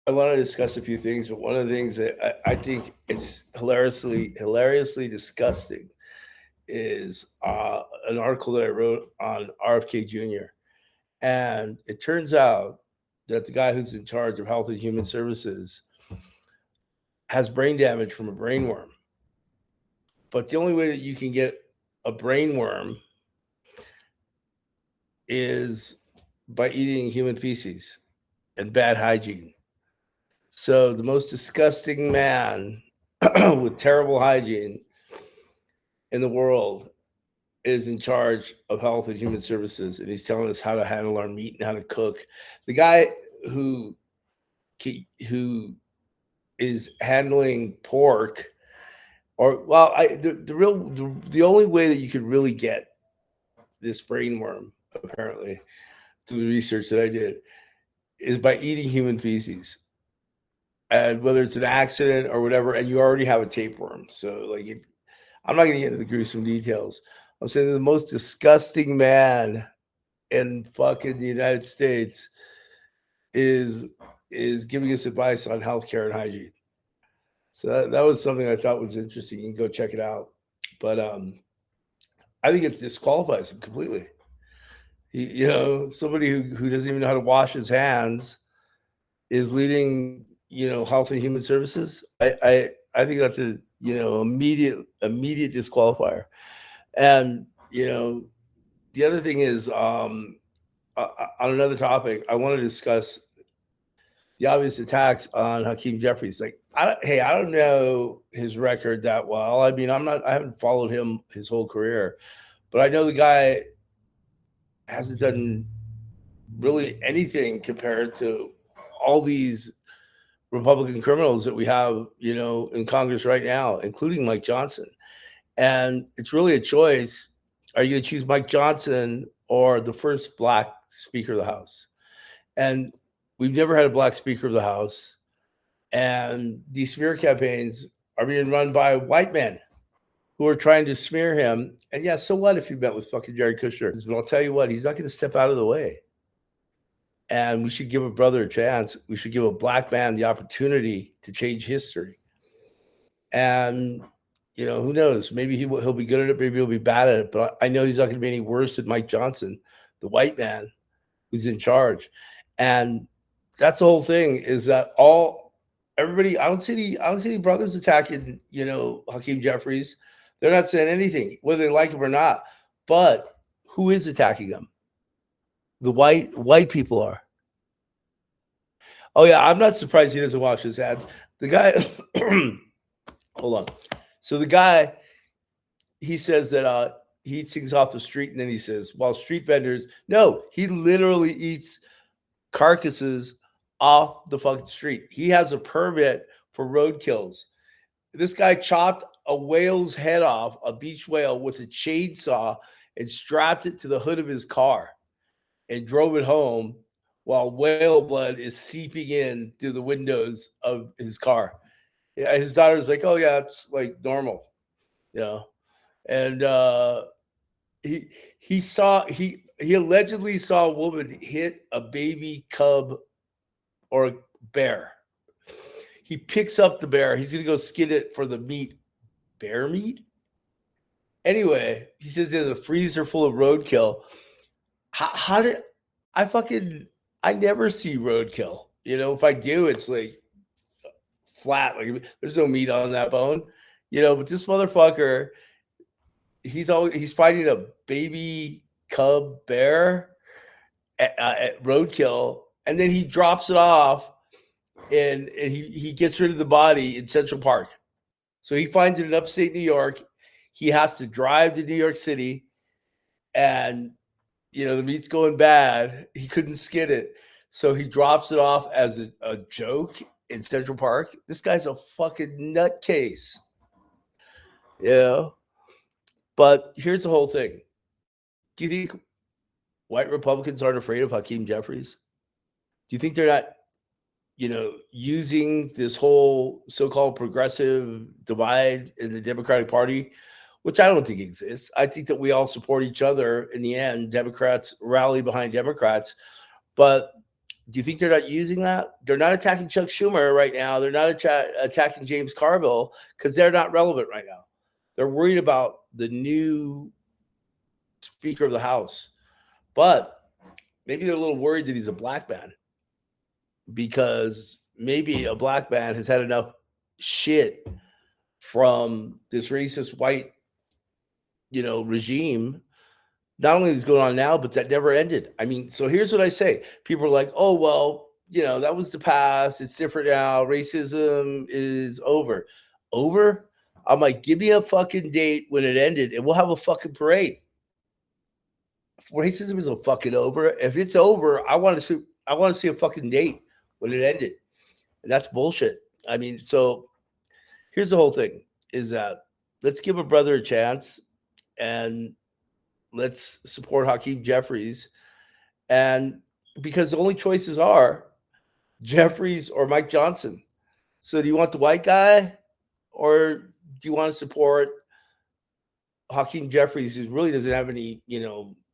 I want to discuss a few things, but one of the things that I think it's hilariously disgusting is an article that I wrote on RFK Jr. And it turns out that the guy who's in charge of Health and Human Services has brain damage from a brainworm. But the only way that you can get a brainworm is by eating human feces and bad hygiene. So the most disgusting man with terrible hygiene in the world is in charge of Health and Human Services, and he's telling us how to handle our meat and how to cook. The guy who who is handling pork, or well, the only way that you could really get this brainworm, apparently, through the research that I did, is by eating human feces. And whether it's an accident or whatever, and you already have a tapeworm. So, I'm not going to get into the gruesome details. I'm saying the most disgusting man in fucking the United States is giving us advice on healthcare and hygiene. So that was something I thought was interesting. You can go check it out. But I think it disqualifies him completely. Somebody who doesn't even know how to wash his hands is leading, Health and Human Services. I think that's a immediate disqualifier. And the other thing is, on another topic, I want to discuss the obvious attacks on Hakeem Jeffries. I don't know his record that well. I mean, I haven't followed him his whole career, but I know the guy hasn't done really anything compared to all these Republican criminals that we have, in Congress right now, including Mike Johnson. And it's really a choice. Are you going to choose Mike Johnson or the first black Speaker of the House? And we've never had a black Speaker of the House. And these smear campaigns are being run by white men who are trying to smear him. And yeah, so what if you met with fucking Jared Kushner? But I'll tell you what, he's not going to step out of the way. And we should give a brother a chance. We should give a black man the opportunity to change history. And, who knows? Maybe he'll be good at it. Maybe he'll be bad at it. But I know he's not going to be any worse than Mike Johnson, the white man who's in charge. And that's the whole thing, is that everybody, I don't see any brothers attacking, Hakeem Jeffries. They're not saying anything, whether they like him or not. But who is attacking him? The white people are. Oh yeah, I'm not surprised he doesn't wash his hands. The guy, hold on. So the guy, he says that he eats things off the street, and then he says, "Well, street vendors." No, he literally eats carcasses off the fucking street. He has a permit for roadkills. This guy chopped a whale's head off, a beach whale, with a chainsaw and strapped it to the hood of his car and drove it home while whale blood is seeping in through the windows of his car. Yeah, his daughter's like, "Oh yeah, it's like normal," And he allegedly saw a woman hit a baby cub or a bear. He picks up the bear. He's gonna go skin it for the meat. Bear meat? Anyway, he says there's a freezer full of roadkill. How did I never see roadkill. If I do, it's like flat. Like there's no meat on that bone. But this motherfucker, he's fighting a baby cub bear at roadkill, and then he drops it off, and he gets rid of the body in Central Park. So he finds it in upstate New York. He has to drive to New York City, and the meat's going bad. He couldn't skin it. So he drops it off as a joke in Central Park. This guy's a fucking nutcase. But here's the whole thing. Do you think white Republicans aren't afraid of Hakeem Jeffries? Do you think they're not, using this whole so-called progressive divide in the Democratic Party, which I don't think exists? I think that we all support each other in the end. Democrats rally behind Democrats. But Do you think they're not using that? They're not attacking Chuck Schumer right now. They're not attacking James Carville because they're not relevant right now. They're worried about the new Speaker of the House. But maybe they're a little worried that he's a black man, because maybe a black man has had enough shit from this racist white, regime. Not only is going on now, but that never ended. I mean, so here's what I say. People are like, oh, well, that was the past. It's different now. Racism is over. Over? I'm like, give me a fucking date when it ended and we'll have a fucking parade. Racism isn't fucking over. If it's over, I want to see a fucking date when it ended. And that's bullshit. I mean, so here's the whole thing is that let's give a brother a chance and let's support Hakeem Jeffries. And because the only choices are Jeffries or Mike Johnson. So do you want the white guy or do you want to support Hakeem Jeffries, who really doesn't have any,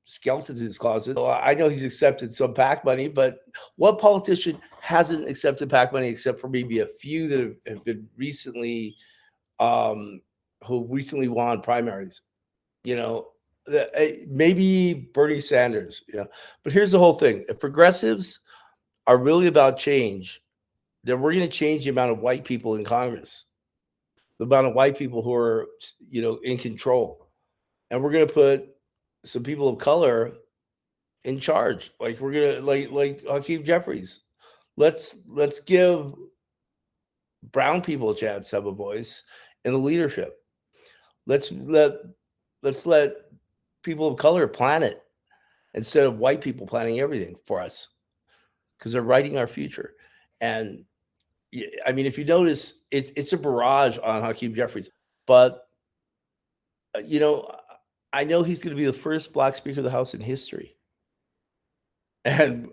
skeletons in his closet? Well, I know he's accepted some PAC money, but what politician hasn't accepted PAC money except for maybe a few that have been recently, who recently won primaries? Maybe Bernie Sanders, But here's the whole thing. If progressives are really about change, then we're going to change the amount of white people in Congress, the amount of white people who are, in control. And we're going to put some people of color in charge. Like we're going to like Hakeem Jeffries. Let's give brown people a chance to have a voice in the leadership. Let's let people of color plan it instead of white people planning everything for us, because they're writing our future. And I mean, if you notice, it's a barrage on Hakeem Jeffries, but I know he's going to be the first black Speaker of the House in history, and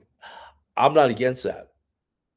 I'm not against that.